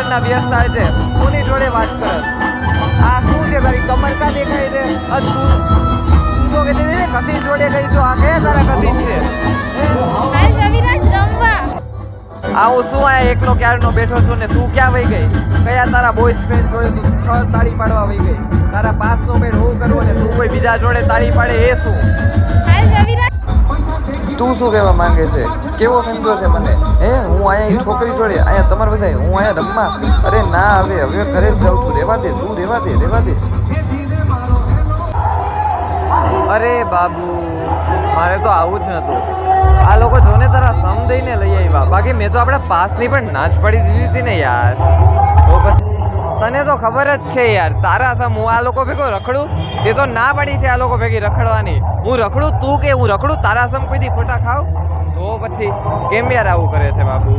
ક્યારના વ્યસ્ત થાય છે, કોની જોડે વાત કરે? આ શું છે તારી કમર કા દેખાય છે? તું તો કહેતી હતી ને કસીન જોડે ગઈ, તો આ કયા તારા કસીન છે? હાલ રવિરાજ રમવા. આવું શું આ એકલો ક્યારનો બેઠો છું ને તું ક્યાં વહી ગઈ? કયા તારા બોયસ ફ્રેન્ડ જોડે તું 6 તાળી પાડવા વહી ગઈ? તારા પાસનો બેડ હું કરવો ને તું કોઈ બીજા જોડે તાળી પાડે એ શું? હાલ રવિરાજ. તું શું કહેવા માંગે છે? કેવો સમજો છે મને? હે હું અહીંયા છોકરી જોડે અહીંયા તમારે બધા હું અહીંયા રમવા? અરે ના, હવે ઘરે જ જાઉં છું. રેવા દે તું, રેવા દે. અરે બાબુ, મારે તો આવું જ નતું. આ લોકો જોને તારા સમ દઈને લઈ આવ્યા, બાકી મેં તો આપણા પાસની પણ ના જ પડી દીધી હતી ને યાર. તો પછી તને તો ખબર જ છે યાર, તારા સમ હું આ લોકો ભેગો રખડું? તે તો ના પડી છે આ લોકો ભેગી રખડવાની. હું રખડું તું કે હું રખડું? તારા સમ કોઈ દી ખોટા ખાવ? તો પછી કેમ યાર આવું કરે છે બાબુ?